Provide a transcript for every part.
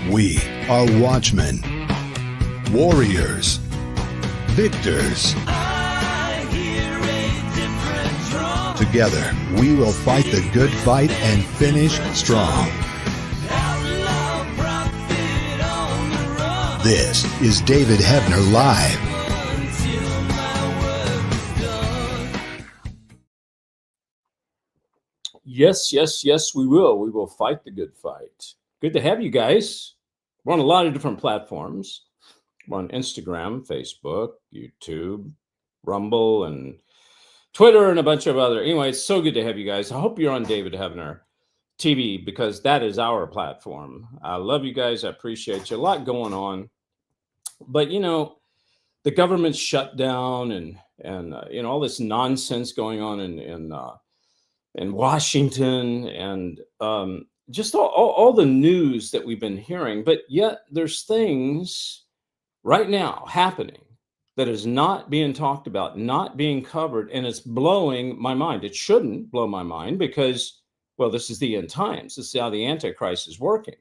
We are watchmen, warriors, victors. Together, we will fight the good fight and finish strong. This is David Hebner Live. Yes, we will. We will fight the good fight. Good to have you guys. We're on a lot of different platforms. We're on Instagram, Facebook, YouTube, Rumble, and Twitter, and a bunch of other. Anyway, it's so good to have you guys. I hope you're on David Hebner TV because that is our platform. I love you guys. I appreciate you. A lot going on. But, you know, the government's shut down and you know, all this nonsense going on in Washington and just all the news that we've been hearing. But yet there's things right now happening that is not being talked about, not being covered, and it's blowing my mind. It shouldn't blow my mind because, well, this is the end times. This is how the Antichrist is working.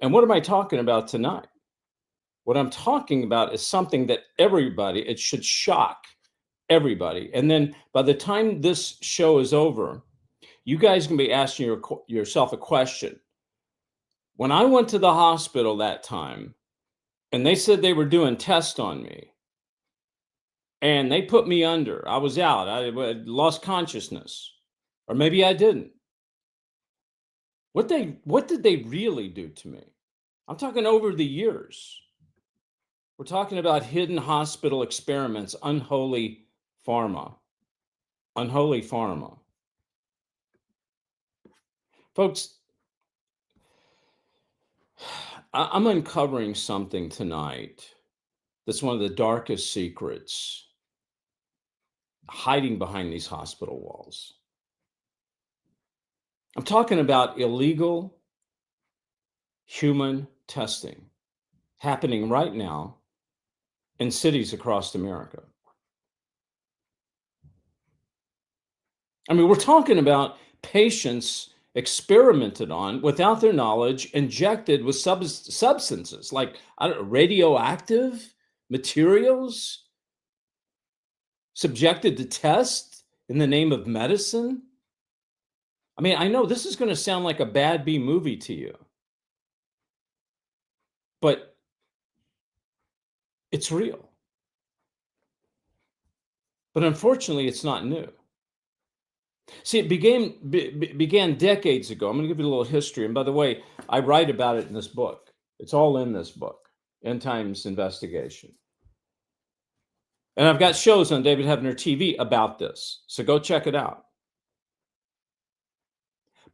And what am I talking about tonight? What I'm talking about is something that it should shock everybody. And then by the time this show is over, you guys can be asking yourself a question. When I went to the hospital that time and they said they were doing tests on me and they put me under, I was out, I lost consciousness, or maybe I didn't. What did they really do to me? I'm talking over the years. We're talking about hidden hospital experiments, Unholy Pharma. Unholy Pharma. Folks, I'm uncovering something tonight that's one of the darkest secrets hiding behind these hospital walls. I'm talking about illegal human testing happening right now in cities across America. I mean, we're talking about patients experimented on without their knowledge, injected with substances like radioactive materials, subjected to test in the name of medicine. I mean, I know this is going to sound like a bad B movie to you, but it's real. But unfortunately, it's not new. See, it began decades ago. I'm going to give you a little history. And by the way, I write about it in this book. It's all in this book, End Times Investigation. And I've got shows on David Hebner TV about this. So go check it out.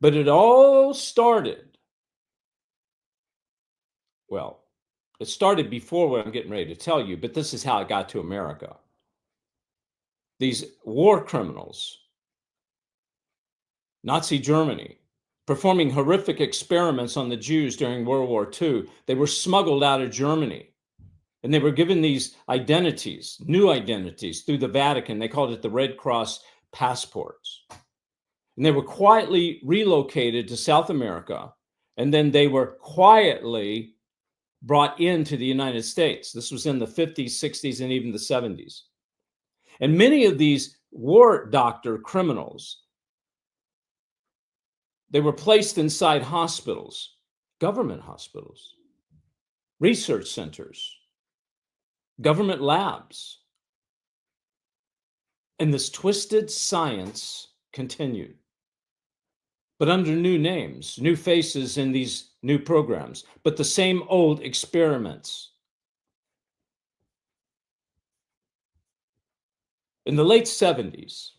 But it all started, well, it started before what I'm getting ready to tell you, but this is how it got to America. These war criminals, Nazi Germany, performing horrific experiments on the Jews during World War II. They were smuggled out of Germany and they were given these identities, new identities through the Vatican. They called it the Red Cross passports. And they were quietly relocated to South America. And then they were quietly brought into the United States. This was in the 50s, 60s, and even the 70s. And many of these war doctor criminals, they were placed inside hospitals, government hospitals, research centers, government labs. And this twisted science continued, but under new names, new faces in these new programs, but the same old experiments. In the late 70s,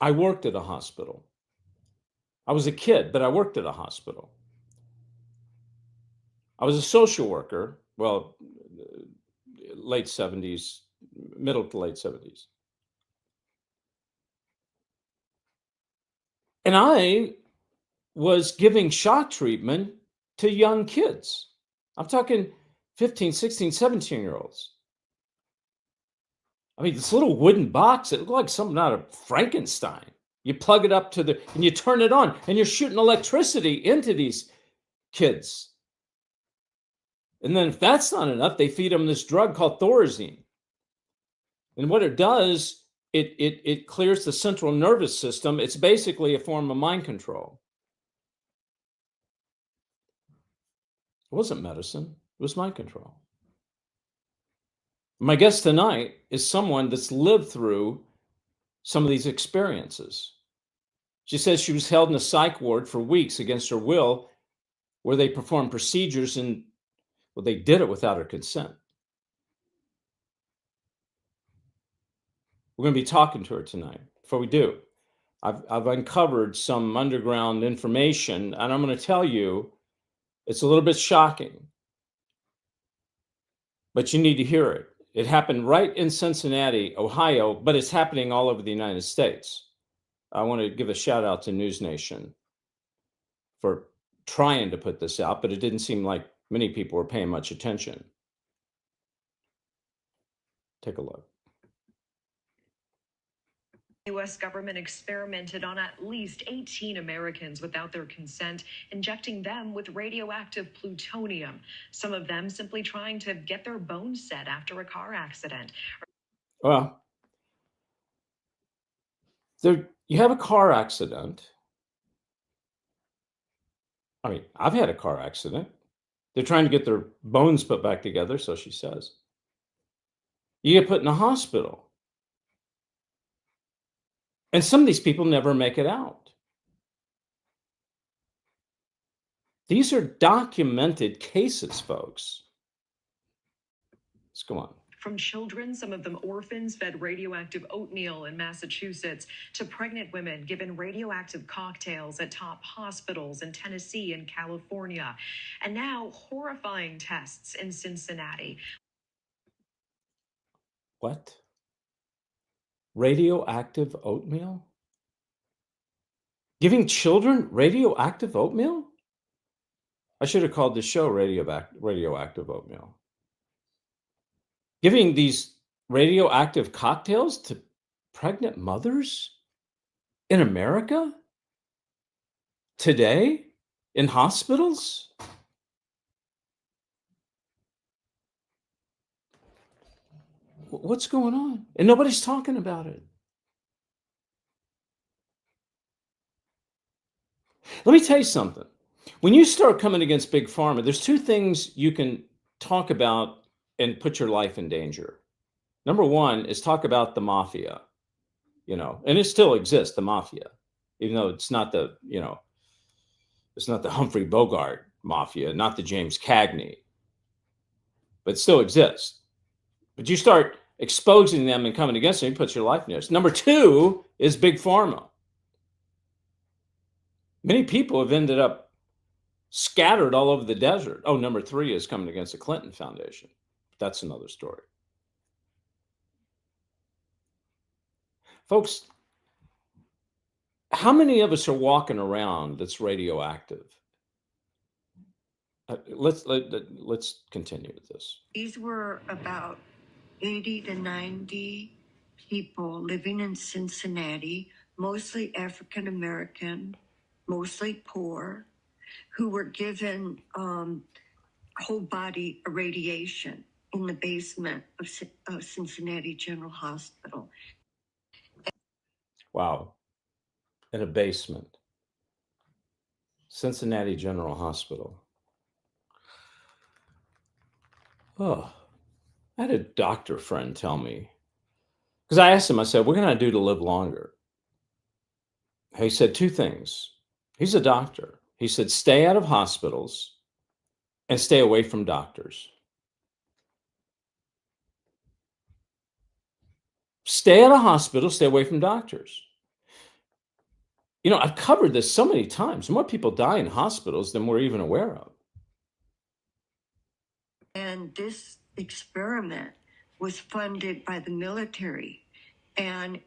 I worked at a hospital. I was a kid, but I worked at a hospital. I was a social worker, well, late 70s, middle to late 70s. And I was giving shock treatment to young kids. I'm talking 15, 16, 17-year-olds. I mean, this little wooden box, it looked like something out of Frankenstein. You plug it up and you turn it on, and you're shooting electricity into these kids. And then if that's not enough, they feed them this drug called Thorazine. And what it does, it clears the central nervous system. It's basically a form of mind control. It wasn't medicine. It was mind control. My guest tonight is someone that's lived through some of these experiences. She says she was held in a psych ward for weeks against her will, where they performed procedures and, well, they did it without her consent. We're going to be talking to her tonight. Before we do, I've uncovered some underground information, and I'm going to tell you it's a little bit shocking, but you need to hear it. It happened right in Cincinnati, Ohio, but it's happening all over the United States. I want to give a shout out to News Nation for trying to put this out, but it didn't seem like many people were paying much attention. Take a look. The U.S. government experimented on at least 18 Americans without their consent, injecting them with radioactive plutonium, some of them simply trying to get their bones set after a car accident. Well, you have a car accident. I mean, I've had a car accident. They're trying to get their bones put back together, so she says. You get put in a hospital. And some of these people never make it out. These are documented cases, folks. Let's go on. From children, some of them orphans, fed radioactive oatmeal in Massachusetts, to pregnant women given radioactive cocktails at top hospitals in Tennessee and California. And now horrifying tests in Cincinnati. What? Radioactive oatmeal? Giving children radioactive oatmeal? I should have called this show radioactive oatmeal. Giving these radioactive cocktails to pregnant mothers in America today in hospitals? What's going on? And nobody's talking about it. Let me tell you something. When you start coming against Big Pharma, there's two things you can talk about and put your life in danger. Number one is talk about the mafia, and it still exists, the mafia, even though it's not it's not the Humphrey Bogart mafia, not the James Cagney, but it still exists. But you start exposing them and coming against them, it puts your life in risk. Number two is Big Pharma. Many people have ended up scattered all over the desert. Oh, number three is coming against the Clinton Foundation. That's another story. Folks, how many of us are walking around that's radioactive? Let's continue with this. These were about 80 to 90 people living in Cincinnati, mostly African American, mostly poor, who were given whole body irradiation in the basement of Cincinnati General Hospital. Wow. In a basement. Cincinnati General Hospital. Oh, I had a doctor friend tell me, because I asked him, I said, what can I do to live longer? He said two things. He's a doctor. He said, stay out of hospitals and stay away from doctors. Stay out of hospitals, stay away from doctors. I've covered this so many times. More people die in hospitals than we're even aware of. And this experiment was funded by the military. And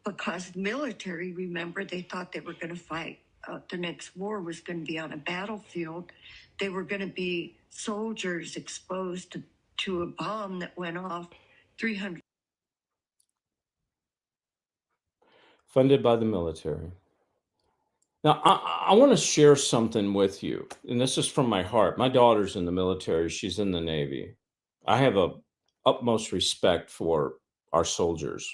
because the military, remember, they thought they were going to fight. The next war was going to be on a battlefield. They were going to be soldiers exposed to a bomb that went off 300. Funded by the military. Now, I want to share something with you, and this is from my heart. My daughter's in the military. She's in the Navy. I have a utmost respect for our soldiers.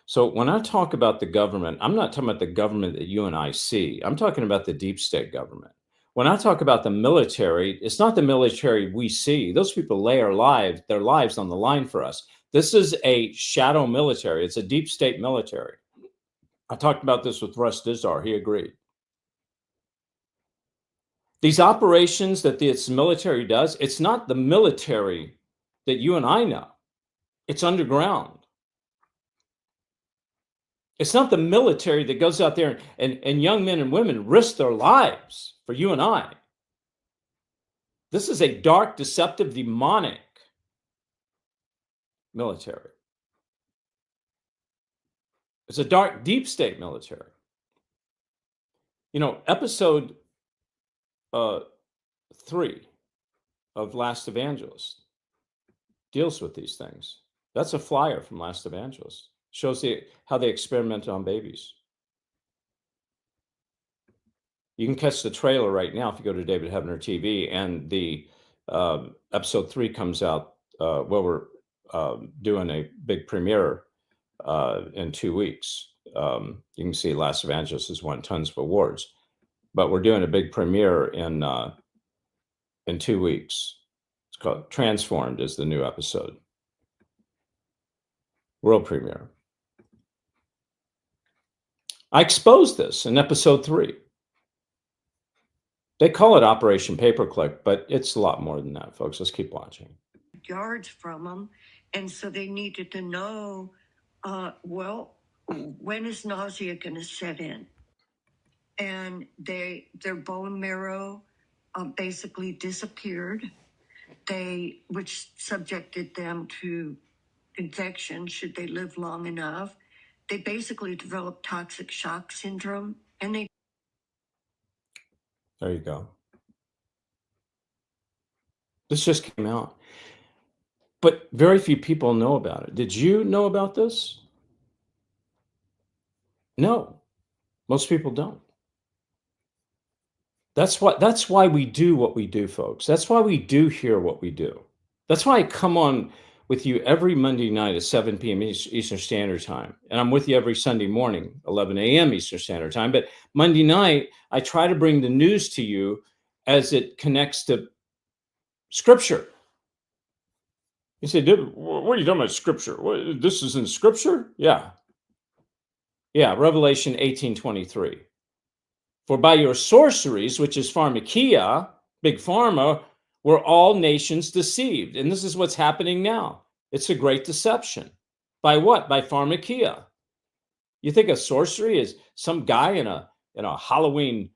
So when I talk about the government, I'm not talking about the government that you and I see. I'm talking about the deep state government. When I talk about the military, it's not the military we see. Those people lay their lives on the line for us. This is a shadow military. It's a deep state military. I talked about this with Russ Dizdar. He agreed. These operations that this military does, it's not the military that you and I know. It's underground. It's not the military that goes out there and young men and women risk their lives for you and I. This is a dark, deceptive, demonic military. It's a dark, deep state military. You know, episode 3 of Last Evangelist deals with these things. That's a flyer from Last Evangelist. Shows how they experimented on babies. You can catch the trailer right now if you go to David Hebner TV, and the episode 3 comes out. We're doing a big premiere in 2 weeks. You can see Last Evangelist has won tons of awards, but we're doing a big premiere in 2 weeks. It's called Transformed is the new episode. World premiere. I exposed this in episode 3. They call it Operation Paperclip, but it's a lot more than that, folks. Let's keep watching. Yards from them. And so they needed to know, when is nausea going to set in? And their bone marrow basically disappeared, which subjected them to infection should they live long enough. They basically developed toxic shock syndrome, and there you go. This just came out, but very few people know about it. Did you know about this? No, most people don't. That's why we do what we do, folks. That's why we do hear what we do. That's why I come on with you every Monday night at 7 p.m. Eastern Standard Time. And I'm with you every Sunday morning, 11 a.m. Eastern Standard Time. But Monday night, I try to bring the news to you as it connects to Scripture. You say, what are you talking about, Scripture? This is in Scripture? Yeah. Yeah, Revelation 18:23. For by your sorceries, which is pharmakia, big pharma, were all nations deceived. And this is what's happening now. It's a great deception. By what? By pharmakia. You think of sorcery as some guy in a Halloween,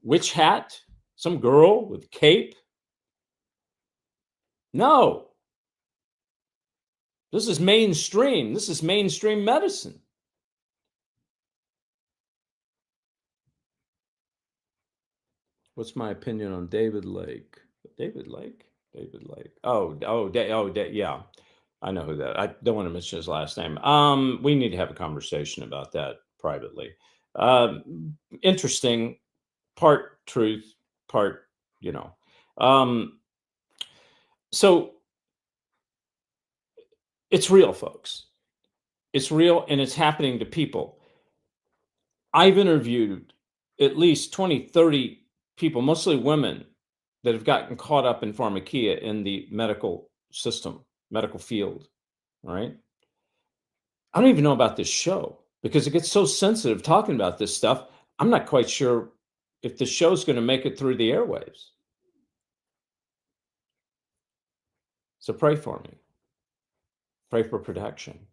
witch hat, some girl with cape? No. This is mainstream. This is mainstream medicine. What's my opinion on David Lake? David Lake? Yeah. I know who that. I don't want to mention his last name. We need to have a conversation about that privately. Interesting, part truth, part, so it's real, folks. It's real, and it's happening to people. I've interviewed at least 20, 30 people, mostly women, that have gotten caught up in pharmakia in the medical system, medical field, right? I don't even know about this show because it gets so sensitive talking about this stuff. I'm not quite sure if the show's going to make it through the airwaves. So pray for me. Pray for protection.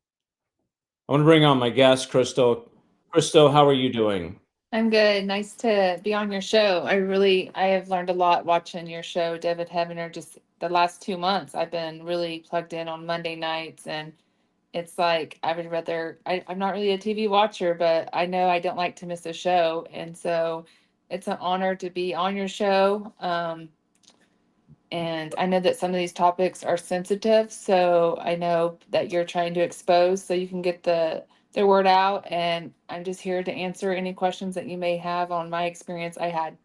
I want to bring on my guest, Crystal. Crystal, how are you doing? I'm good. Nice to be on your show. I have learned a lot watching your show, David Heavener. Just the last 2 months, I've been really plugged in on Monday nights, and it's like I would rather. I'm not really a TV watcher, but I know I don't like to miss a show, and so it's an honor to be on your show. And I know that some of these topics are sensitive, so I know that you're trying to expose so you can get the the word out, and I'm just here to answer any questions that you may have on my experience I had.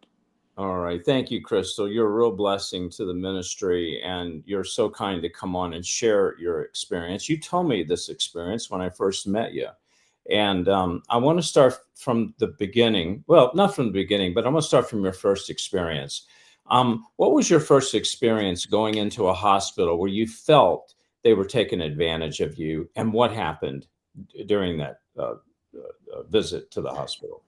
All right. Thank you, Crystal. You're a real blessing to the ministry, and you're so kind to come on and share your experience. You told me this experience when I first met you. And I want to start from the beginning. Well, not from the beginning, but I want to start from your first experience. What was your first experience going into a hospital where you felt they were taking advantage of you, and what happened during that visit to the hospital?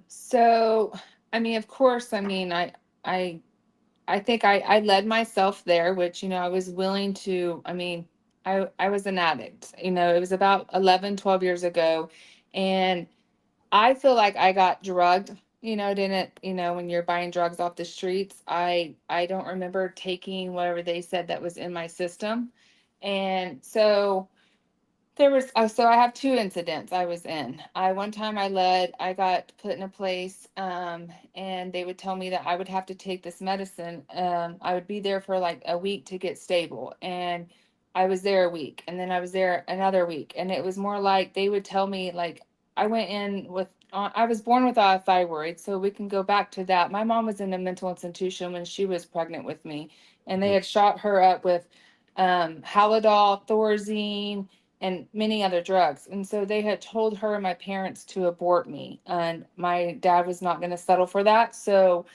So I mean, of course, I mean, I I think I led myself there, which, I was willing to, I mean, I was an addict, it was about 11, 12 years ago. And I feel like I got drugged, didn't, when you're buying drugs off the streets, I don't remember taking whatever they said that was in my system. And so there was, so I have two incidents I was in. One time I got put in a place, and they would tell me that I would have to take this medicine. I would be there for like a week to get stable. And I was there a week, and then I was there another week. And it was more like they would tell me, like, I went in with, I was born with a thyroid. So we can go back to that. My mom was in a mental institution when she was pregnant with me, and they had shot her up with Halidol, Thorazine, and many other drugs. And so they had told her and my parents to abort me, and my dad was not going to settle for that. So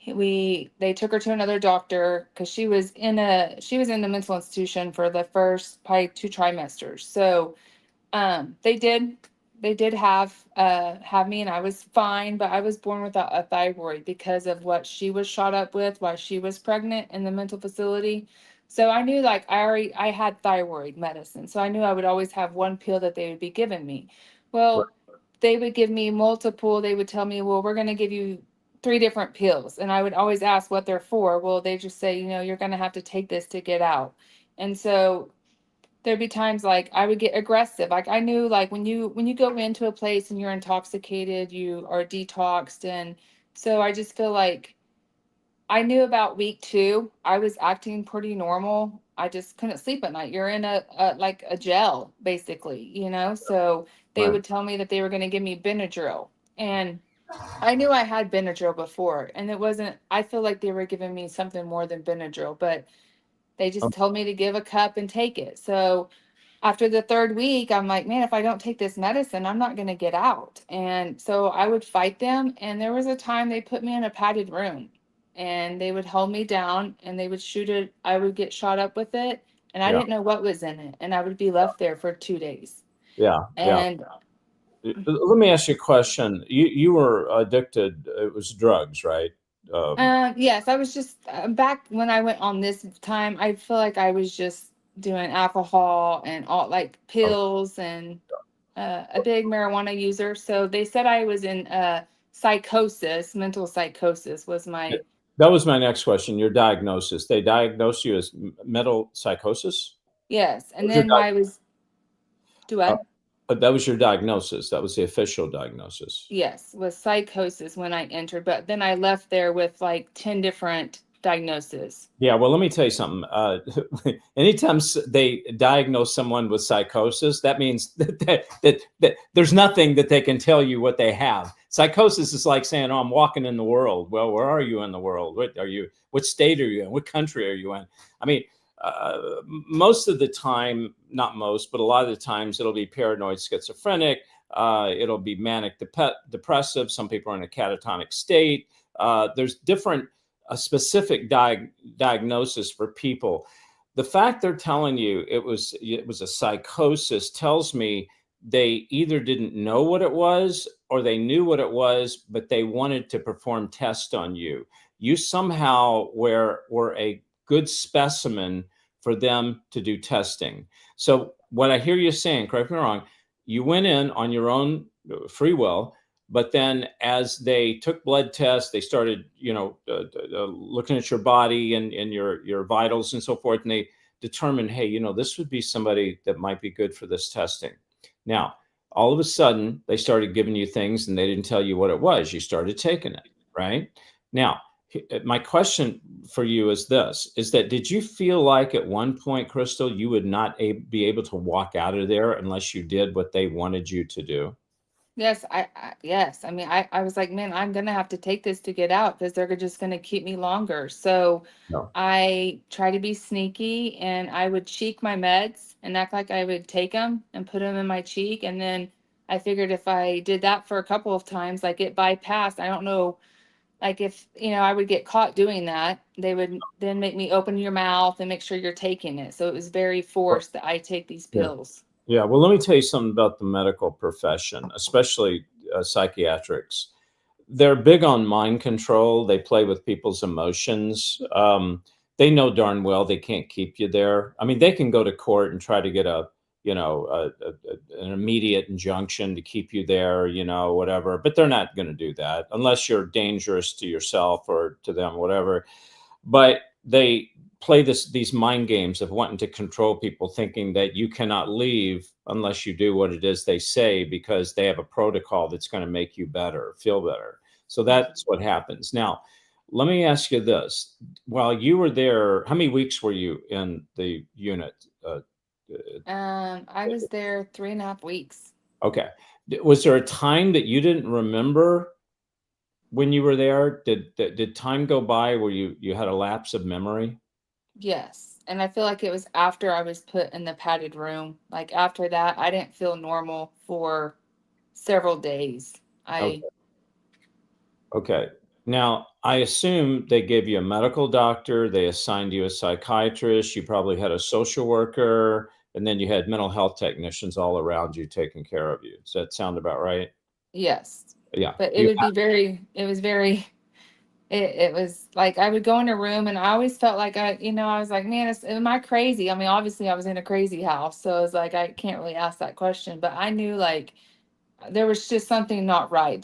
they took her to another doctor, because she was in the mental institution for the first probably 2 trimesters. So they did have me, and I was fine, but I was born without a thyroid because of what she was shot up with while she was pregnant in the mental facility. So I knew, like, I had thyroid medicine, so I knew I would always have one pill that they would be giving me. Right. Well, they would give me multiple. They would tell me, well, we're going to give you 3 different pills, and I would always ask what they're for. Well, they just say, you're going to have to take this to get out. And so there'd be times like I would get aggressive. Like, I knew, like, when you go into a place and you're intoxicated, you are detoxed. And so I just feel like I knew about week 2, I was acting pretty normal. I just couldn't sleep at night. You're in a like a jail, basically, So they Right. would tell me that they were going to give me Benadryl. And I knew I had Benadryl before, and it wasn't, I feel like they were giving me something more than Benadryl, but they just told me to give a cup and take it. So after the 3rd week, I'm like, man, if I don't take this medicine, I'm not going to get out. And so I would fight them. And there was a time they put me in a padded room, and they would hold me down, and they would shoot it. I would get shot up with it, and I Yeah. didn't know what was in it. And I would be left there for 2 days. Yeah. Yeah. And Let me ask you a question. You were addicted. It was drugs, right? yes, I was just back when I went on this time, I feel like I was just doing alcohol and all, like, pills, and a big marijuana user. So they said I was in psychosis. Mental psychosis was my, That was my next question. Your diagnosis. They diagnosed you as mental psychosis? yes. And What was your then why I was, do Uh, what? that was your diagnosis. That was the official diagnosis. Yes, was psychosis when I entered, but then I left there with like 10 different diagnoses. Yeah, well, let me tell you something. Anytime they diagnose someone with psychosis, that means that there's nothing that they can tell you what they have. Psychosis is like saying, "Oh, I'm walking in the world." Well, where are you in the world? What are you? What state are you in? What country are you in? I mean, most of the time, not most, but a lot of the times, it'll be paranoid schizophrenic. It'll be manic depressive. Some people are in a catatonic state. There's different a specific diagnosis for people. The fact they're telling you it was a psychosis tells me they either didn't know what it was, or they knew what it was, but they wanted to perform tests on you. You somehow were a good specimen for them to do testing. So what I hear you saying, correct me wrong, you went in on your own free will. But then, as they took blood tests, they started, looking at your body and your vitals and so forth, and they determined, hey, this would be somebody that might be good for this testing. Now, all of a sudden, they started giving you things, and they didn't tell you what it was. You started taking it, right? Now, My question for you is this, is that did you feel like at one point, Crystal, you would not be able to walk out of there unless you did what they wanted you to do? Yes, yes. I mean, I was like, man, I'm gonna have to take this to get out because they're just gonna keep me longer. So No. I try to be sneaky and I would cheek my meds and act like I would take them and put them in my cheek. And then I figured if I did that for a couple of times, like it bypassed. I don't know, like if, I would get caught doing that, they would then make me open your mouth and make sure you're taking it. So it was very forced that I take these Yeah. pills. Yeah. Well, let me tell you something about the medical profession, especially psychiatrics. They're big on mind control. They play with people's emotions. They know darn well they can't keep you there. I mean, they can go to court and try to get an immediate injunction to keep you there, whatever. But they're not going to do that unless you're dangerous to yourself or to them, whatever. But they play these mind games of wanting to control people, thinking that you cannot leave unless you do what it is they say, because they have a protocol that's going to make you better, feel better. So that's what happens. Now, let me ask you this. While you were there, how many weeks were you in the unit? I was there 3.5 weeks. Okay. Was there a time that you didn't remember when you were there? Did time go by where you had a lapse of memory? Yes. And I feel like it was after I was put in the padded room. Like after that, I didn't feel normal for several days. Okay. Okay. Now, I assume they gave you a medical doctor, they assigned you a psychiatrist, you probably had a social worker, and then you had mental health technicians all around you taking care of you. Does that sound about right? Yes. Yeah. But it was like I would go in a room and I always felt like I was like, man, am I crazy? I mean, obviously I was in a crazy house. So it's like, I can't really ask that question, but I knew like there was just something not right.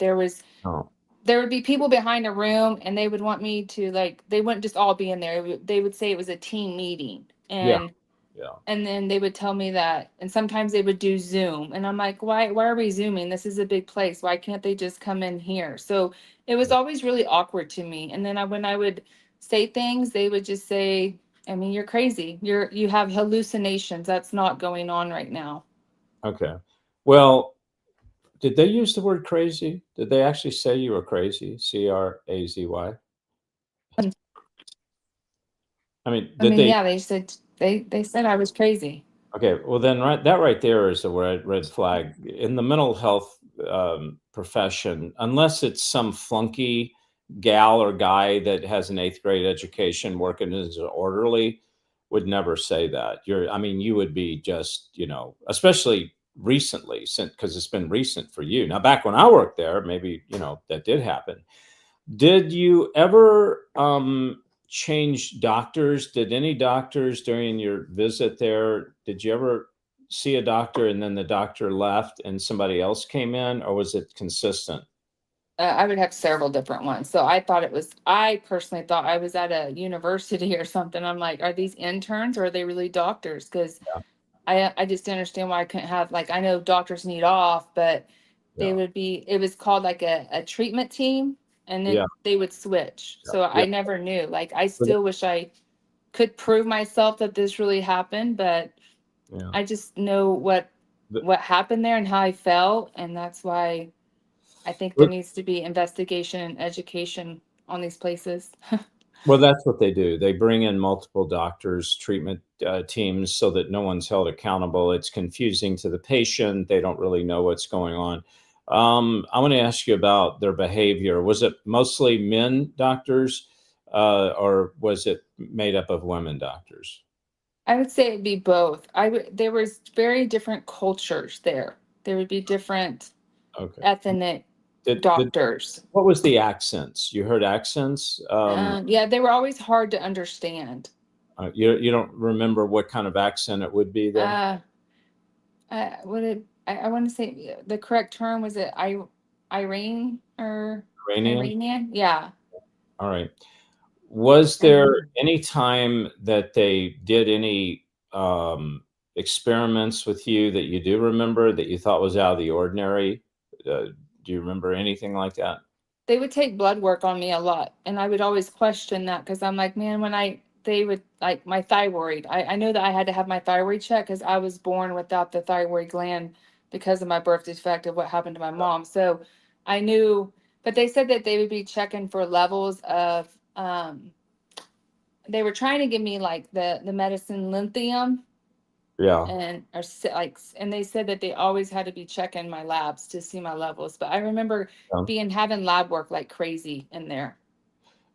Oh, There would be people behind a room and they would want me to like, they wouldn't just all be in there. They would say it was a team meeting yeah. and Yeah. then they would tell me that, and sometimes they would do Zoom and I'm like, why are we Zooming? This is a big place. Why can't they just come in here? So it was always really awkward to me. And then when I would say things, they would just say, I mean, you're crazy. You have hallucinations. That's not going on right now. Okay. Well, did they use the word crazy? Did they actually say you were crazy? CRAZY? I mean, I did mean, they? yeah, they said I was crazy. Okay, well then, right there is a red flag in the mental health profession. Unless it's some flunky gal or guy that has an eighth grade education working as an orderly, would never say that. I mean, you would be just, especially recently, since because it's been recent for you. Now, back when I worked there, maybe that did happen. Did you ever change doctors? Did any doctors during your visit there, did you ever see a doctor and then the doctor left and somebody else came in, or was it consistent? I would have several different ones. So I personally thought I was at a university or something. I'm like, are these interns or are they really doctors? Because Yeah. I just didn't understand why I couldn't have, like, I know doctors need off, but Yeah. it was called like a treatment team and Yeah. then they would switch. Yeah. So Yeah. I never knew. Like, I still wish I could prove myself that this really happened, but Yeah. I just know what happened there and how I felt. And that's why I think there needs to be investigation and education on these places. Well, that's what they do. They bring in multiple doctors, treatment teams, so that no one's held accountable. It's confusing to the patient. They don't really know what's going on. I want to ask you about their behavior. Was it mostly men doctors, or was it made up of women doctors? I would say it'd be both. There was very different cultures there. There would be different Okay. ethnic doctors. What was the accents? You heard accents? Yeah, they were always hard to understand. You don't remember what kind of accent it would be there? I want to say the correct term was it Irene or Iranian? Iranian? Yeah. All right. Was there any time that they did any experiments with you that you do remember that you thought was out of the ordinary? Do you remember anything like that? they would take blood work on me a lot, and I would always question that because I'm like, man, they would like my thyroid. I know that I had to have my thyroid checked because I was born without the thyroid gland because of my birth defect of what happened to my mom. So I knew, but they said that they would be checking for levels of they were trying to give me like the medicine lithium Yeah. and and they said that they always had to be checking my labs to see my levels. But I remember having lab work like crazy in there.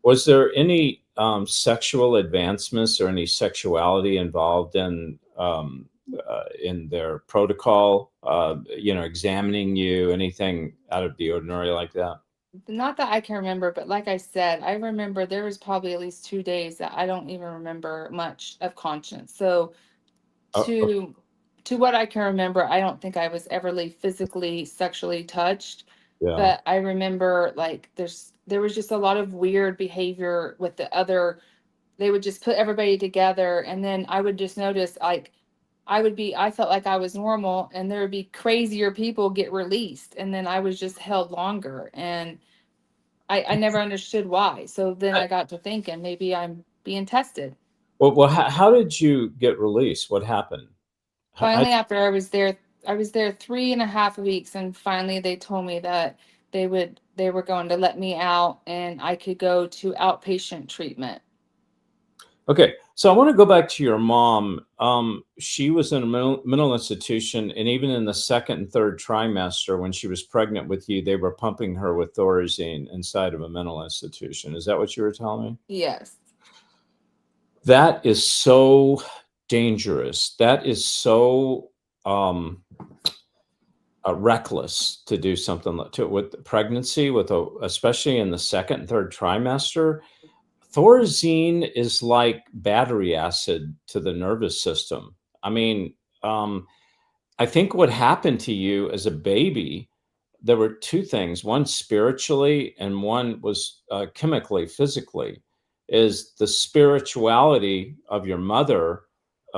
Was there any sexual advancements or any sexuality involved in their protocol? Examining you, anything out of the ordinary like that? Not that I can remember, but like I said, I remember there was probably at least 2 days that I don't even remember much of conscience. So Okay. to what I can remember, I don't think I was ever physically sexually touched. Yeah. But I remember like there was just a lot of weird behavior with the other. They would just put everybody together, and then I would just notice like I felt like I was normal, and there would be crazier people get released, and then I was just held longer, and I never understood why. So then I got to thinking maybe I'm being tested. Well, how did you get released? What happened? Finally, after I was there 3.5 weeks, and finally they told me that they were going to let me out and I could go to outpatient treatment. Okay, so I want to go back to your mom. She was in a mental institution, and even in the second and third trimester, when she was pregnant with you, they were pumping her with Thorazine inside of a mental institution. Is that what you were telling me? Yes. That is so dangerous. That is so reckless to do something with pregnancy, especially in the second and third trimester. Thorazine is like battery acid to the nervous system. I mean, I think what happened to you as a baby, there were two things: one spiritually, and one was chemically, physically. Is the spirituality of your mother,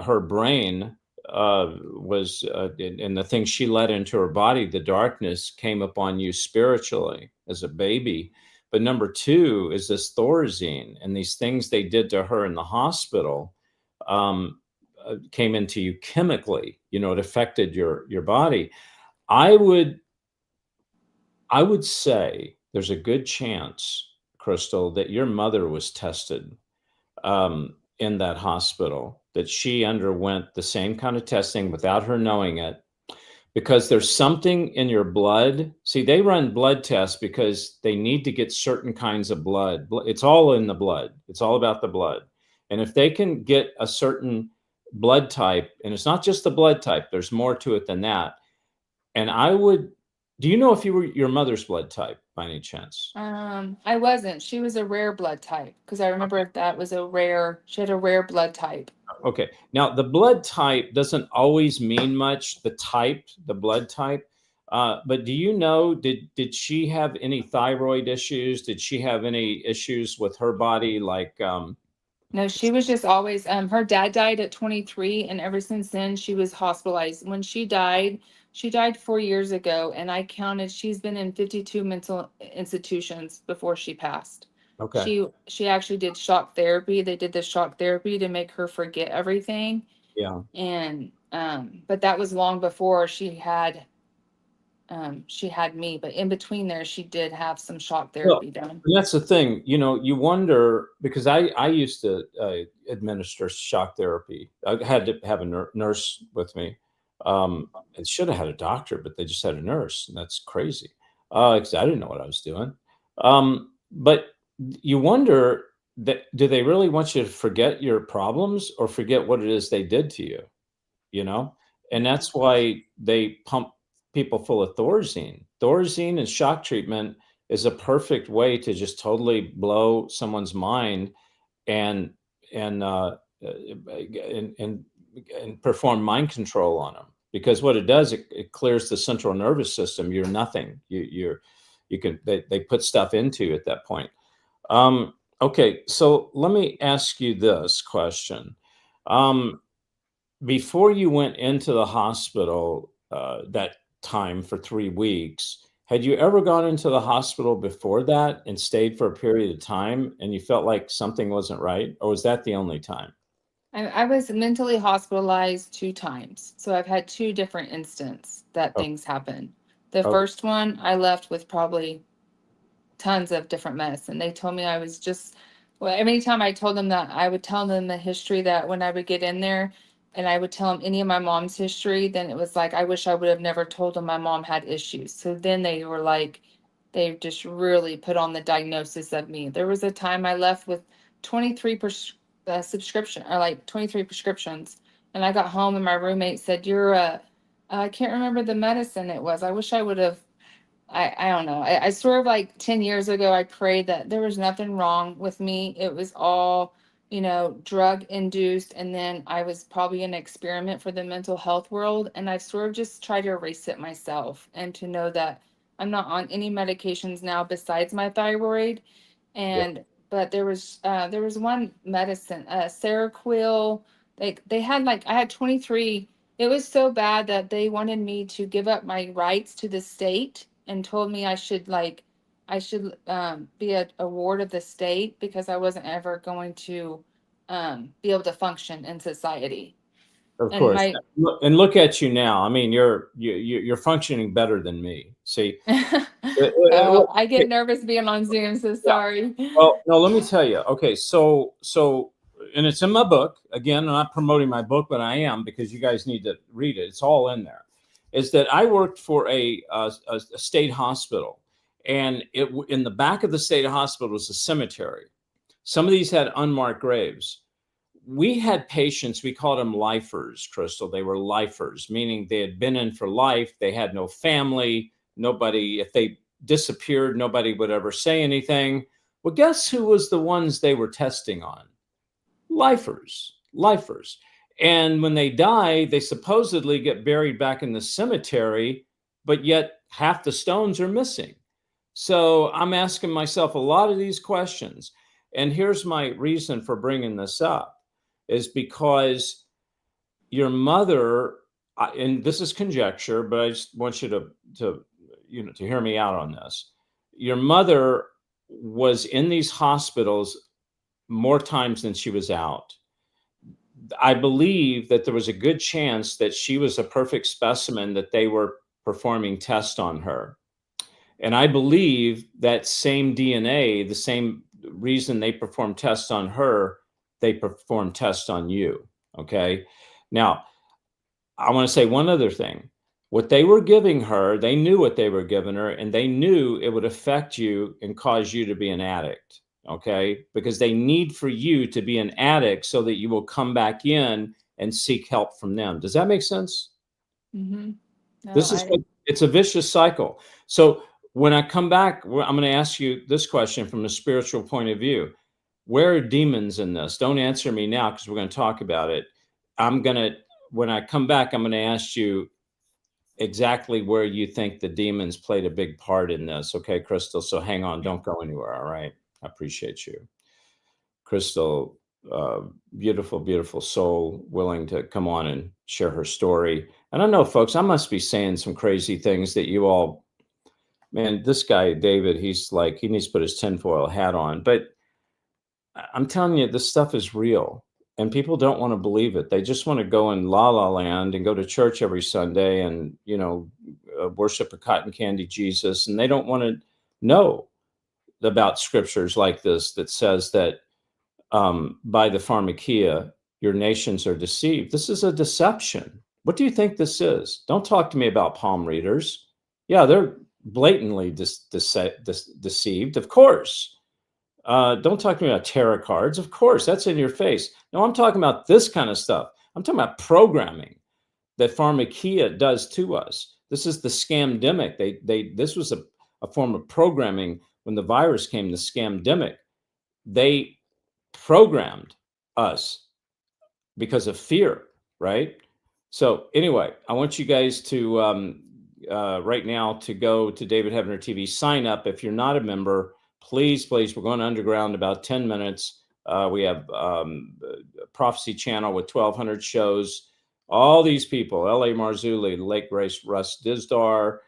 her brain was, and the things she let into her body, the darkness came upon you spiritually as a baby. But number two is this Thorazine, and these things they did to her in the hospital came into you chemically. It affected your body. I would say there's a good chance, Crystal, that your mother was tested in that hospital, that she underwent the same kind of testing without her knowing it, because there's something in your blood. See, they run blood tests because they need to get certain kinds of blood. It's all in the blood. It's all about the blood. And if they can get a certain blood type, and it's not just the blood type, there's more to it than that. And do you know if you were your mother's blood type by any chance? I wasn't. She was a rare blood type, because I remember that was she had a rare blood type. Okay. Now, the blood type doesn't always mean much, the blood type. But do you know, did she have any thyroid issues? Did she have any issues with her body? No, she was just always, her dad died at 23, and ever since then she was hospitalized. When she died 4 years ago, and I counted, she's been in 52 mental institutions before she passed. Okay. She actually did shock therapy. They did the shock therapy to make her forget everything. Yeah. And but that was long before she had me. But in between there, she did have some shock therapy done. And that's the thing, you wonder, because I used to administer shock therapy. I had to have a nurse with me. I should have had a doctor, but they just had a nurse, and that's crazy. Because I didn't know what I was doing. But you wonder, that do they really want you to forget your problems or forget what it is they did to you? And that's why they pump people full of Thorazine. Thorazine and shock treatment is a perfect way to just totally blow someone's mind and perform mind control on them. Because what it does, it clears the central nervous system. You're nothing. They put stuff into you at that point. Okay, so let me ask you this question. Before you went into the hospital that time for 3 weeks, Had you ever gone into the hospital before that and stayed for a period of time and you felt like something wasn't right? Or was that the only time? I was mentally hospitalized 2 times. So I've had 2 different instances that Oh, things happen. The okay. first one, I left with probably tons of different medicine. They told me I was just, well, every time I told them that, I would tell them the history that when I would get in there and I would tell them any of my mom's history, then it was like, I wish I would have never told them my mom had issues. So then they were like, they just really put on the diagnosis of me. There was a time I left with 23 subscription, or like 23 prescriptions. And I got home and my roommate said, I can't remember the medicine it was. I wish I would have, I don't know. I sort of like 10 years ago, I prayed that there was nothing wrong with me. It was all, drug induced. And then I was probably an experiment for the mental health world. And I've sort of just tried to erase it myself and to know that I'm not on any medications now besides my thyroid. Yeah. But there was one medicine, Seroquel. They had like, I had 23. It was so bad that they wanted me to give up my rights to the state and told me I should be a ward of the state because I wasn't ever going to be able to function in society. Of And course. my And look at you now. I mean, you're functioning better than me. See, oh, I get nervous being on Zoom, so sorry. well, no, let me tell you. Okay, so and it's in my book. Again, I'm not promoting my book, but I am because you guys need to read it. It's all in there. Is that I worked for a state hospital, and in the back of the state hospital was a cemetery. Some of these had unmarked graves. We had patients, we called them lifers, Crystal. They were lifers, meaning they had been in for life. They had no family, nobody, if they disappeared, nobody would ever say anything. Well, guess who was the ones they were testing on? Lifers. And when they die, they supposedly get buried back in the cemetery, but yet half the stones are missing. So I'm asking myself a lot of these questions. And here's my reason for bringing this up is because your mother, and this is conjecture, but I just want you to hear me out on this. Your mother was in these hospitals more times than she was out. I believe that there was a good chance that she was a perfect specimen, that they were performing tests on her. And I believe that same DNA, the same reason they perform tests on her, they perform tests on you. Okay. Now, I want to say one other thing. What they were giving her, they knew what they were giving her, and they knew it would affect you and cause you to be an addict. Okay. Because they need for you to be an addict so that you will come back in and seek help from them. Does that make sense? Mm-hmm. No, This is it's a vicious cycle. So when I come back, I'm going to ask you this question from a spiritual point of view. Where are demons in this? Don't answer me now because we're going to talk about it. When I come back, I'm going to ask you exactly where you think the demons played a big part in this. Okay, Crystal. So hang on. Don't go anywhere. All right. I appreciate you. Crystal, beautiful, beautiful soul, willing to come on and share her story. And I know, folks, I must be saying some crazy things that you all, man, this guy, David, he's like, he needs to put his tinfoil hat on. But I'm telling you, this stuff is real. And people don't want to believe it. They just want to go in la la land and go to church every Sunday and, worship a cotton candy Jesus. And they don't want to know about scriptures like this that says that by the pharmakia, your nations are deceived. This is a deception. What do you think this is? Don't talk to me about palm readers. Yeah, they're blatantly deceived, of course. Don't talk to me about tarot cards. Of course, that's in your face. No, I'm talking about this kind of stuff. I'm talking about programming that pharmakia does to us. This is the scamdemic. This was a form of programming when the virus came, the scamdemic. They programmed us because of fear, right? So anyway, I want you guys to right now to go to David Heavener TV, sign up. If you're not a member, please, we're going underground about 10 minutes. We have a Prophecy Channel with 1,200 shows. All these people, L.A. Marzulli, Lake Grace, Russ Dizdar,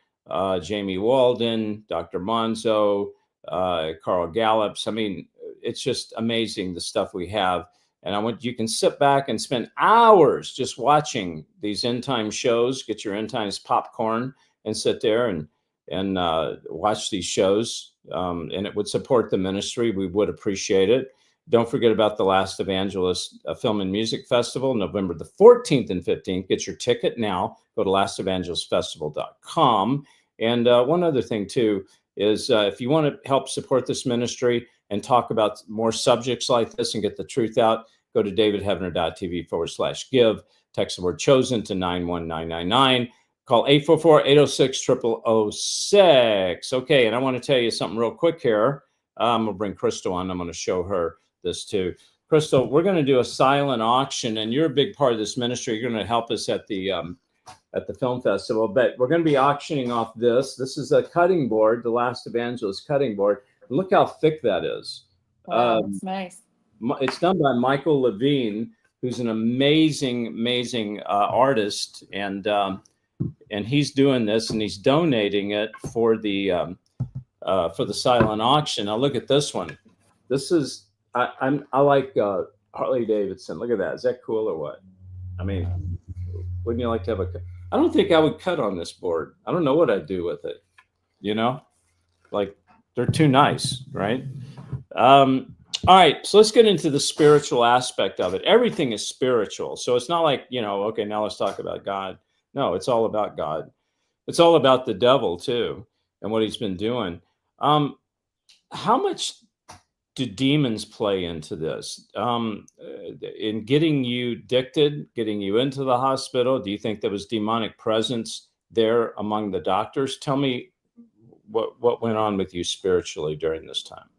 Jamie Walden, Dr. Monzo, Carl Gallups. I mean, it's just amazing the stuff we have. And you can sit back and spend hours just watching these end time shows, get your end times popcorn and sit there and watch these shows. And it would support the ministry. We would appreciate it. Don't forget about the Last Evangelist Film and Music Festival, November the 14th and 15th. Get your ticket now. Go to lastevangelistfestival.com. And one other thing, too, is if you want to help support this ministry and talk about more subjects like this and get the truth out, go to davidheavener.tv/give. Text the word chosen to 91999. Call 844-806-0006. Okay, and I want to tell you something real quick here. I'm going to bring Crystal on. I'm going to show her this too. Crystal, we're going to do a silent auction, and you're a big part of this ministry. You're going to help us at the film festival, but we're going to be auctioning off this. This is a cutting board, the Last Evangelist cutting board. Look how thick that is. Wow, that's nice. It's done by Michael Levine, who's an amazing artist, and he's doing this, and he's donating it for the silent auction. Now look at this one. This is I like Harley Davidson. Look at that. Is that cool or what? I mean, wouldn't you like to have a? I don't think I would cut on this board. I don't know what I'd do with it. You know, like they're too nice, right? All right, so let's get into the spiritual aspect of it. Everything is spiritual, so it's not like, okay, now let's talk about God. No, it's all about God. It's all about the devil too and what he's been doing. How much do demons play into this? In getting you addicted, getting you into the hospital? Do you think there was demonic presence there among the doctors? Tell me what went on with you spiritually during this time.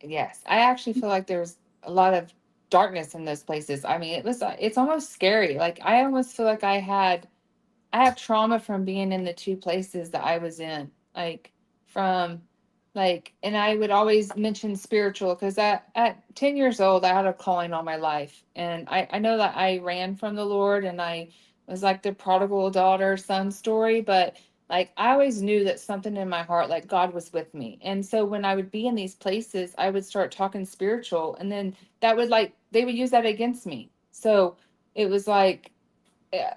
Yes, I actually feel like there's a lot of darkness in those places. I mean, it's almost scary. Like I almost feel like I have trauma from being in the two places that I was in. And I would always mention spiritual because at 10 years old, I had a calling on my life. And I know that I ran from the Lord and I was like the prodigal daughter son story, but like I always knew that something in my heart, like God was with me. And so when I would be in these places, I would start talking spiritual, and then they would use that against me. So it was like I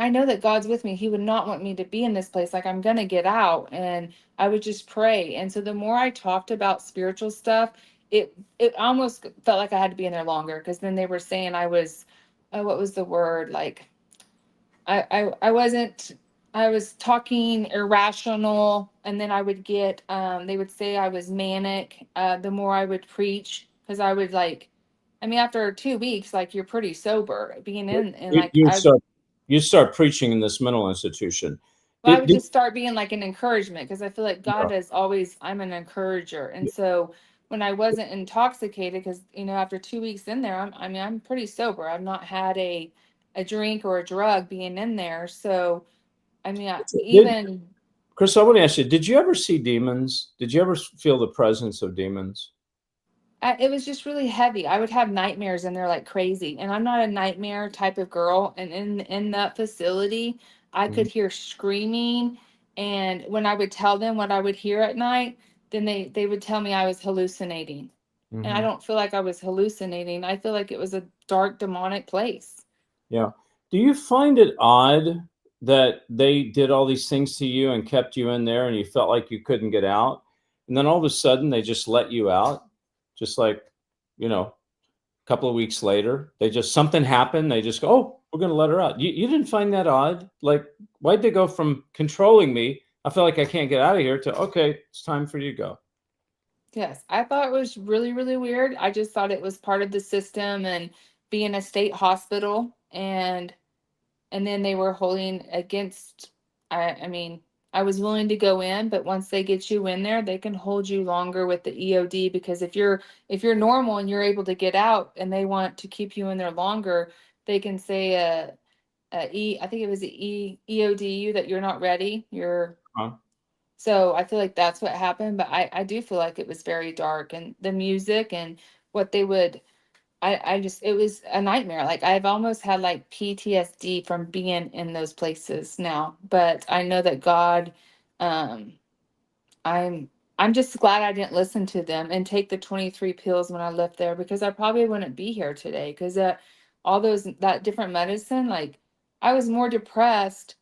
know that God's with me. He would not want me to be in this place. Like I'm going to get out. And I would just pray. And so the more I talked about spiritual stuff, it almost felt like I had to be in there longer, because then they were saying I was, what was the word? Like I was talking irrational. And then I would get, they would say I was manic. The more I would preach, because I would after 2 weeks, like you're pretty sober being in, and like You start preaching in this mental institution. I would just start being like an encouragement, because I feel like God is always, I'm an encourager. And so when I wasn't intoxicated, because, after 2 weeks in there, I'm pretty sober. I've not had a drink or a drug being in there. So, Chris, I want to ask you, did you ever see demons? Did you ever feel the presence of demons? It was just really heavy. I would have nightmares and they're like crazy. And I'm not a nightmare type of girl. And in that facility, I could hear screaming. And when I would tell them what I would hear at night, then they would tell me I was hallucinating. And I don't feel like I was hallucinating. I feel like it was a dark, demonic place. Yeah. Do you find it odd that they did all these things to you and kept you in there and you felt like you couldn't get out? And then all of a sudden they just let you out? Just like, a couple of weeks later, something happened. They just go, oh, we're going to let her out. You didn't find that odd? Like, why'd they go from controlling me, I feel like I can't get out of here, to, okay, it's time for you to go? Yes, I thought it was really, really weird. I just thought it was part of the system and being a state hospital. And then they were holding against, I was willing to go in, but once they get you in there, they can hold you longer with the EOD, because if you're normal and you're able to get out and they want to keep you in there longer, they can say I think it was the EODU, that you're not ready. So I feel like that's what happened, but I do feel like it was very dark, and the music and what they would I just, it was a nightmare. Like I've almost had like PTSD from being in those places now. But I know that God, um, I'm I'm just glad I didn't listen to them and take the 23 pills when I left there, because I probably wouldn't be here today. Because all that different medicine, like I was more depressed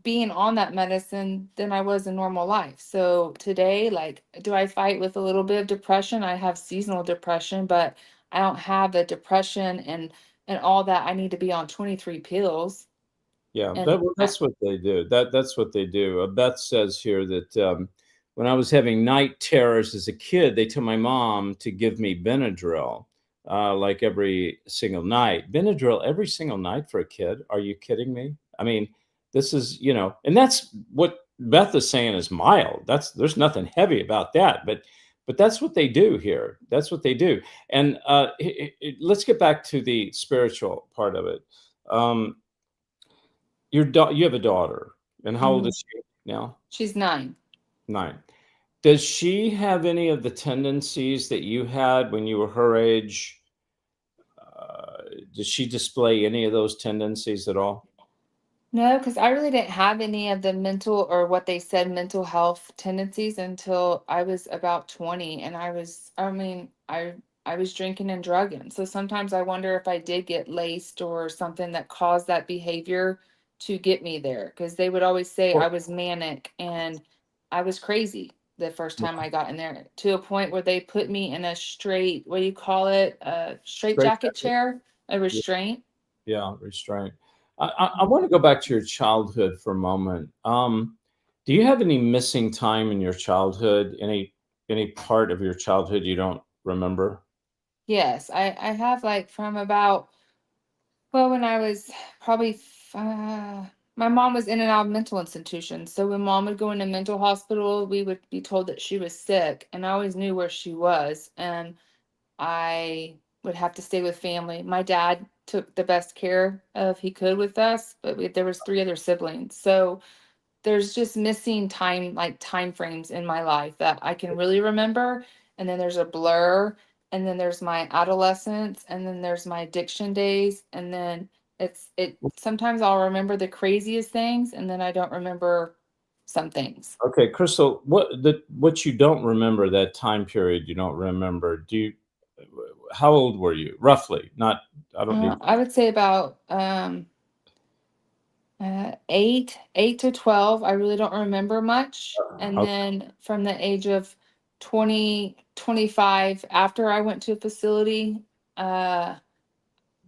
being on that medicine than I was in normal life. So today, like, do I fight with a little bit of depression? I have seasonal depression, but I don't have the depression and all that. I need to be on 23 pills. Yeah, And that's what they do. That's what they do. Beth says here that when I was having night terrors as a kid, they told my mom to give me Benadryl, like every single night. Benadryl every single night for a kid? Are you kidding me? I mean, this is, and that's what Beth is saying is mild. There's nothing heavy about that, but that's what they do here. That's what they do. And let's get back to the spiritual part of it. Um, you have a daughter, and how old Mhm. is she now? She's 9. 9. Does she have any of the tendencies that you had when you were her age? Does she display any of those tendencies at all? No, because I really didn't have any of the mental, or what they said, mental health tendencies until I was about 20. And I was drinking and drugging. So sometimes I wonder if I did get laced or something that caused that behavior to get me there. Because they would always say Well, I was manic and I was crazy the first time I got in there, to a point where they put me in a straight, what do you call it? A straight straight jacket chair, a yeah, restraint. yeah, restraint. I want to go back to your childhood for a moment. Do you have any missing time in your childhood? Any part of your childhood you don't remember? Yes, I have, like, from about, well, when I was probably my mom was in and out of mental institutions. So when mom would go into mental hospital, we would be told that she was sick, and I always knew where she was, and I would have to stay with family. My dad took the best care of he could with us, but there was 3 other siblings. So there's just missing time, like time frames in my life that I can really remember. And then there's a blur. And then there's my adolescence. And then there's my addiction days. And then sometimes I'll remember the craziest things, and then I don't remember some things. Okay, Crystal, what you don't remember, that time period you don't remember, how old were you roughly? Not, I don't need. I would say about 8 to 12. I really don't remember much. And Okay, then from the age of 20, 25, after I went to a facility, uh,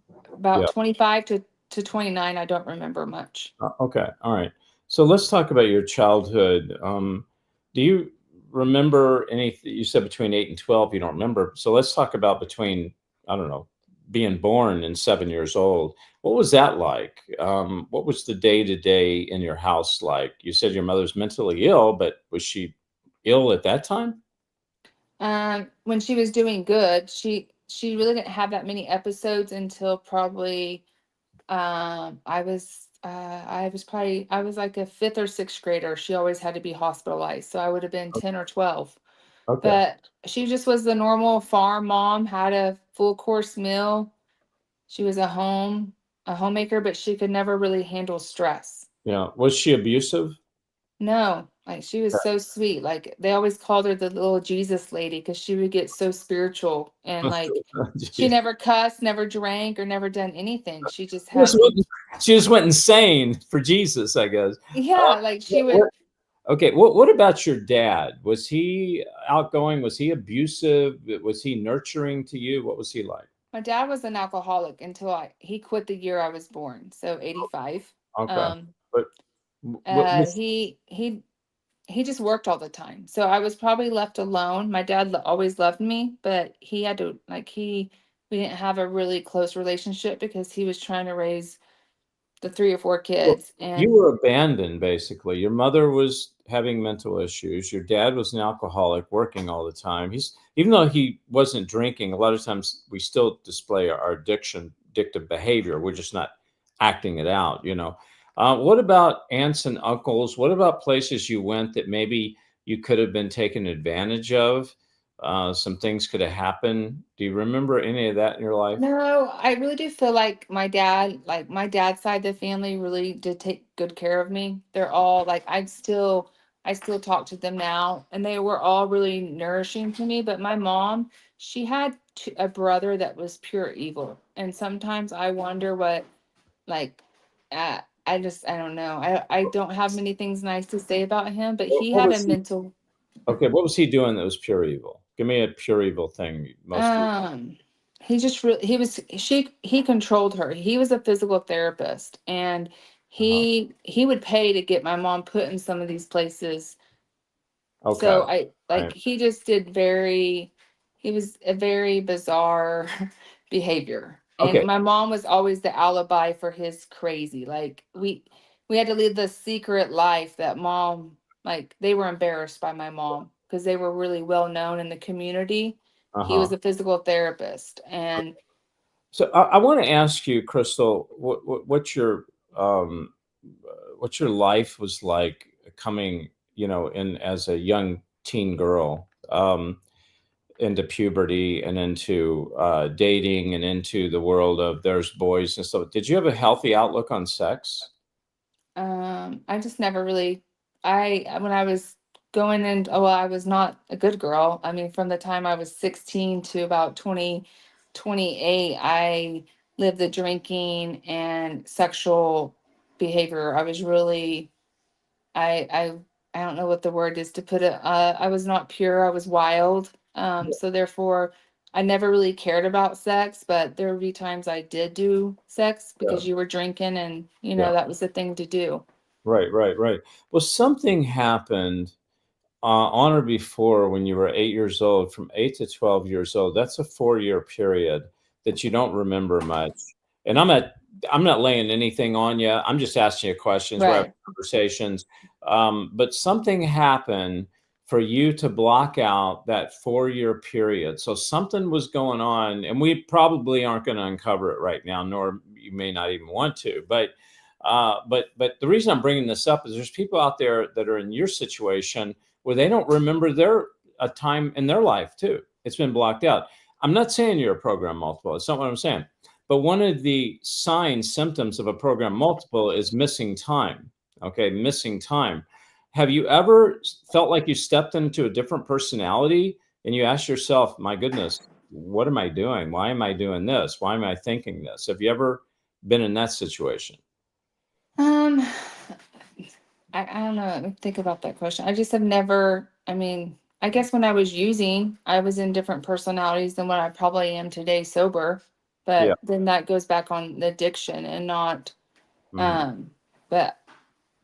yeah. about 25 to 29, I don't remember much. Okay, all right. So let's talk about your childhood. Do you remember anything? You said between 8 and 12 you don't remember. So let's talk about between, I don't know, being born and 7 years old. What was that like? What was the day to day in your house like? You said your mother's mentally ill, but was she ill at that time? When she was doing good, she really didn't have that many episodes until probably I was like a 5th or 6th grader. She always had to be hospitalized. So I would have been 10 or 12. Okay. But she just was the normal farm mom, had a full course meal. She was a homemaker, but she could never really handle stress. Yeah. Was she abusive? No, like she was so sweet. Like they always called her the little Jesus lady, because she would get so spiritual, and like she Jeez. never cussed, never drank, or never done anything. She just She just had, went she just went insane for Jesus, I guess. yeah, like she would. What Okay, what about your dad? Was he outgoing? Was he abusive? Was he nurturing to you? What was he like? My dad was an alcoholic until he quit the year I was born, so 85. Okay. Um, But what was he just worked all the time, so I was probably left alone. My dad always loved me, but he had to, like, we didn't have a really close relationship because he was trying to raise the 3 or 4 well, kids, you and were abandoned basically. Your mother was having mental issues. Your dad was an alcoholic, working all the time. He's Even though he wasn't drinking, a lot of times we still display our addictive behavior. We're just not acting it out. What about aunts and uncles? What about places you went that maybe you could have been taken advantage of? some things could have happened. Do you remember any of that in your life? No, I really do feel like my dad's side of the family really did take good care of me. They're all like, I still talk to them now, and they were all really nourishing to me. But my mom, she had a brother that was pure evil. And sometimes I wonder what, like, I don't know. I don't have many things nice to say about him, but he What had a was he? mental, Okay, what was he doing that was pure evil? Give me a pure evil thing. Most of he just really, he controlled her. He was a physical therapist, and uh he would pay to get my mom put in some of these places. So Okay, I like, right. he just did very, he was a very bizarre behavior. And Okay, my mom was always the alibi for his crazy. Like, we had to lead the secret life that mom, like, they were embarrassed by my mom because they were really well known in the community. He was uh-huh. a physical therapist, and So I want to ask you, Crystal, what your life was like coming, in as a young teen girl, into puberty and into dating and into the world of there's boys and stuff. Did you have a healthy outlook on sex? I just never really, when I was going in, oh, well, I was not a good girl. I mean, from the time I was 16 to about 28, I lived the drinking and sexual behavior. I was really, I, I, I don't know what the word is to put it. I was not pure. I was wild. So therefore, I never really cared about sex, but there would be times I did do sex Yeah. because you were drinking, and Yeah. that was the thing to do. Right, right, right. Well, something happened on or before when you were 8 years old, from 8 to 12 years old. That's a 4 year period that you don't remember much. And I'm not laying anything on you. I'm just asking you questions. We're having Right. conversations. But something happened for you to block out that 4 year period. So something was going on, and we probably aren't going to uncover it right now, nor you may not even want to. But the reason I'm bringing this up is there's people out there that are in your situation where they don't remember a time in their life too. It's been blocked out. I'm not saying you're a program multiple. It's not what I'm saying. But one of the signs, symptoms of a program multiple is missing time. Okay, missing time. Have you ever felt like you stepped into a different personality and you ask yourself, my goodness, what am I doing? Why am I doing this? Why am I thinking this? Have you ever been in that situation? Um, I don't know. Let me think about that question. I just have never, I mean, I guess when I was using, I was in different personalities than what I probably am today sober. Yeah. But then that goes back on the addiction and not, Hmm. um, but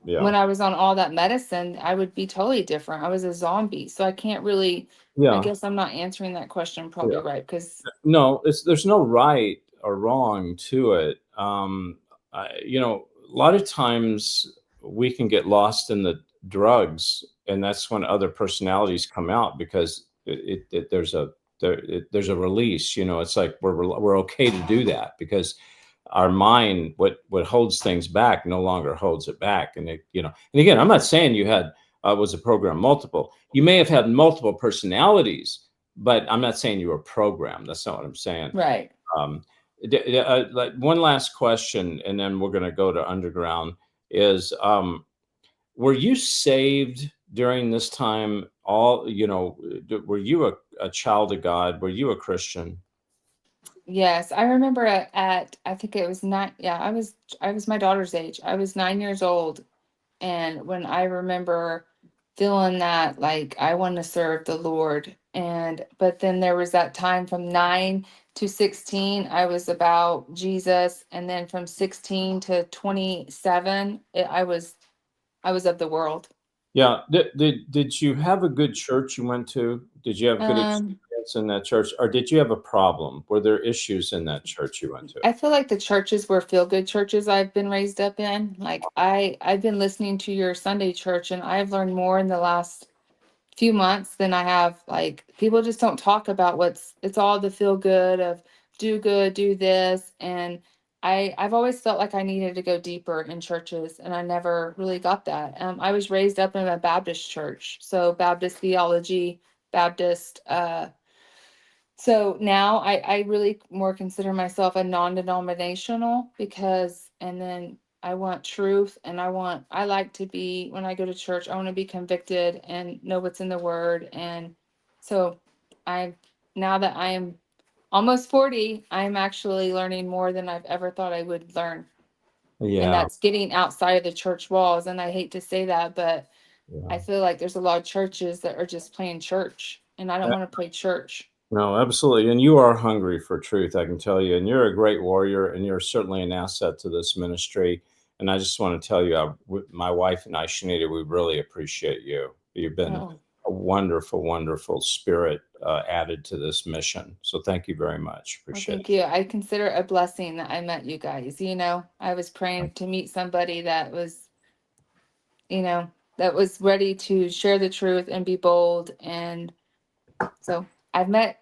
Yeah. when I was on all that medicine, I would be totally different. I was a zombie. So I can't really, I Yeah. guess I'm not answering that question probably Yeah. right, because No, there's no right or wrong to it. A lot of times we can get lost in the drugs, and that's when other personalities come out because there's a release. It's like we're okay to do that because our mind, what holds things back, no longer holds it back. And again, I'm not saying you had was a program multiple. You may have had multiple personalities, but I'm not saying you were programmed. That's not what I'm saying. right. Um, like one last question, and then we're going to go to underground. Is were you saved during this time? Were you a child of God? Were you a Christian? Yes, I remember I think it was nine. Yeah, I was my daughter's age. I was 9 years old. And when I remember feeling that, like, I want to serve the Lord. But then there was that time from 9 to 16, I was about Jesus. And then from 16 to 27, I was of the world. Yeah. Did you have a good church you went to? Did you have good Um, experience in that church, or did you have a problem? Were there issues in that church you went to? I feel like the churches were feel good churches I've been raised up in. Like, I've been listening to your Sunday church, and I've learned more in the last few months than I have. Like, people just don't talk about it's all the feel good of do good, do this. And I've always felt like I needed to go deeper in churches, and I never really got that. I was raised up in a Baptist church, so Baptist theology, Baptist. So now I really more consider myself a non-denominational because, and then I want truth and I like to be, when I go to church, I want to be convicted and know what's in the word. And so now that I am almost 40, I'm actually learning more than I've ever thought I would learn. And Yeah. that's getting outside of the church walls. And I hate to say that, but I Yeah. feel like there's a lot of churches that are just playing church, and I don't want to play church. No, absolutely. And you are hungry for truth, I can tell you. And you're a great warrior, and you're certainly an asset to this ministry. And I just want to tell you, my wife and I, Shanita, we really appreciate you. You've been Oh, a wonderful, wonderful spirit added to this mission. So thank you very much. well, Appreciate thank you. I consider it a blessing that I met you guys. I was it. praying to meet somebody that was, that was ready to share the truth and be bold. And so I've met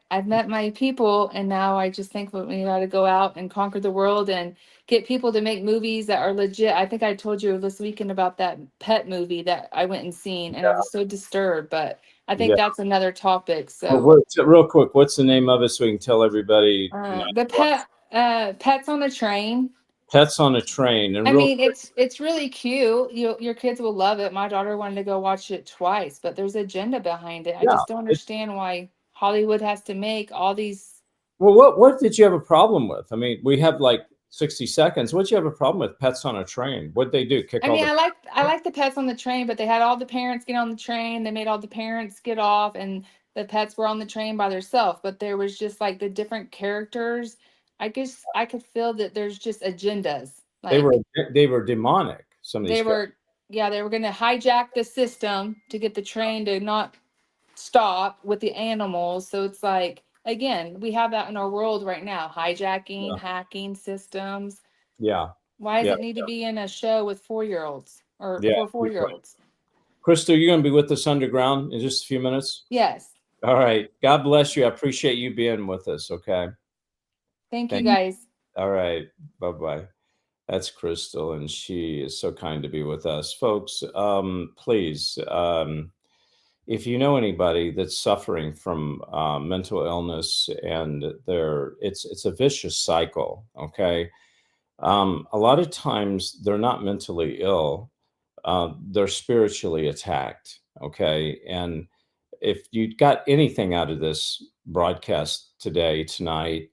my people, and now I just think we got to go out and conquer the world and get people to make movies that are legit. I think I told you this weekend about that pet movie that I went and seen, and I was so disturbed, but I think Yeah. that's another topic. Well, So real quick, what's the name of it so we can tell everybody? the pets on a train. Pets on a Train. And I real mean, quick, it's really cute. Your kids will love it. My daughter wanted to go watch it twice, but there's agenda behind it. I yeah. just don't understand why Hollywood has to make all these. Well, what did you have a problem with? I mean, we have like 60 seconds. What did you have a problem with Pets on a Train? What'd they do? Kick I all mean, the I like the pets on the train, but they had all the parents get on the train. They made all the parents get off, and the pets were on the train by themselves. But there was just like the different characters. I guess I could feel that there's just agendas. they were Like they were demonic, some of these they guys. were, yeah, they were going to hijack the system to get the train to not stop with the animals. So it's like, again, we have that in our world right now: hijacking, Yeah. hacking systems. Yeah. Why does Yeah. it need to be in a show with 4-year-olds or Yeah. for Good point. 4-year-olds? Crystal, you're going to be with us underground in just a few minutes. Yes. All right. God bless you. I appreciate you being with us. Okay. Thank you Thank you. guys. All right. Bye-bye. That's Crystal, and she is so kind to be with us. Folks, please, if you know anybody that's suffering from mental illness, and it's a vicious cycle, okay? A lot of times they're not mentally ill, they're spiritually attacked, okay? And if you got anything out of this broadcast today, tonight,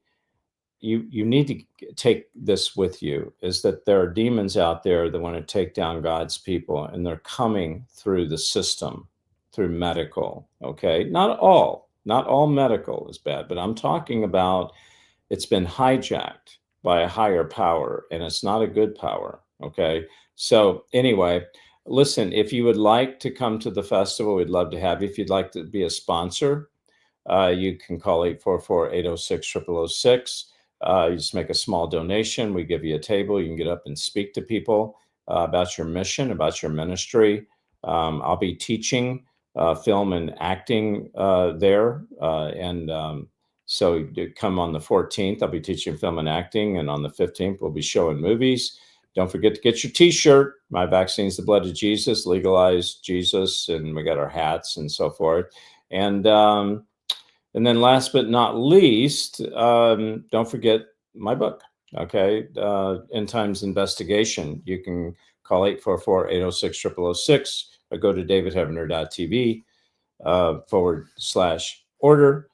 you need to take this with you, is that there are demons out there that want to take down God's people, and they're coming through the system, through medical. Okay, not all medical is bad, but I'm talking about, it's been hijacked by a higher power, and it's not a good power. Okay, so anyway, listen, if you would like to come to the festival, we'd love to have you. If you'd like to be a sponsor, you can call 844-806-0006. You just make a small donation. We give you a table. You can get up and speak to people about your mission, about your ministry. I'll be teaching film and acting there. So you come on the 14th. I'll be teaching film and acting. And on the 15th, we'll be showing movies. Don't forget to get your T-shirt. My vaccine's the blood of Jesus, legalize Jesus. And we got our hats and so forth. And then last but not least, don't forget my book, okay? End Times Investigation. You can call 844-806-0006 or go to davidheavener.tv /order.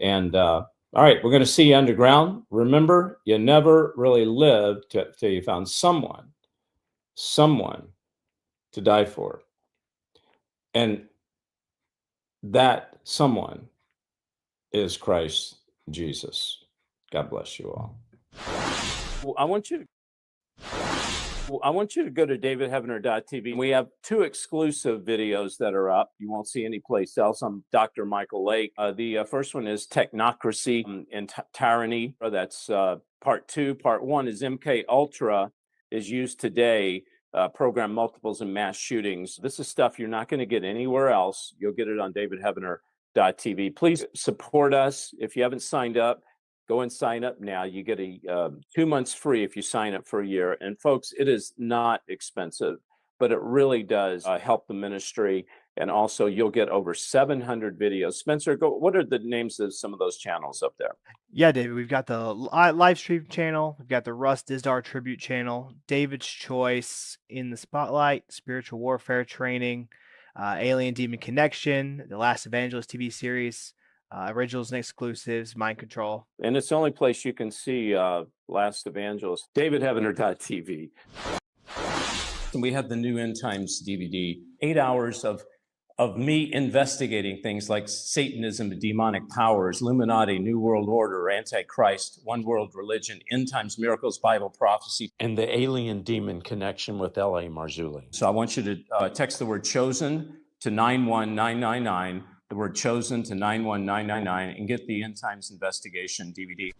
And all right, we're going to see you underground. Remember, you never really lived till you found someone to die for. And that someone is Christ Jesus. God bless you all. I want you to go to davidheavener.tv. We have 2 exclusive videos that are up. You won't see any place else. I'm Dr. Michael Lake. The first one is Technocracy and Tyranny. That's part 2. Part 1 is MK Ultra is used today, program multiples and mass shootings. This is stuff you're not going to get anywhere else. You'll get it on davidheavener.tv. Please support us. If you haven't signed up, go and sign up now. You get a 2 months free if you sign up for a year. And folks, it is not expensive, but it really does help the ministry. And also, you'll get over 700 videos. Spencer, what are the names of some of those channels up there? Yeah, David, we've got the live stream channel. We've got the Russ Dizdar tribute channel, David's Choice, In the Spotlight, Spiritual Warfare Training, Alien Demon Connection, the Last Evangelist TV series, originals and exclusives, Mind Control. And it's the only place you can see Last Evangelist, davidheavener.tv. And we have the new End Times DVD, 8 hours of me investigating things like Satanism, demonic powers, Illuminati, New World Order, Antichrist, One World Religion, End Times Miracles, Bible prophecy, and the Alien Demon Connection with L.A. Marzulli. So I want you to text the word chosen to 91999, the word chosen to 91999, and get the End Times Investigation DVD.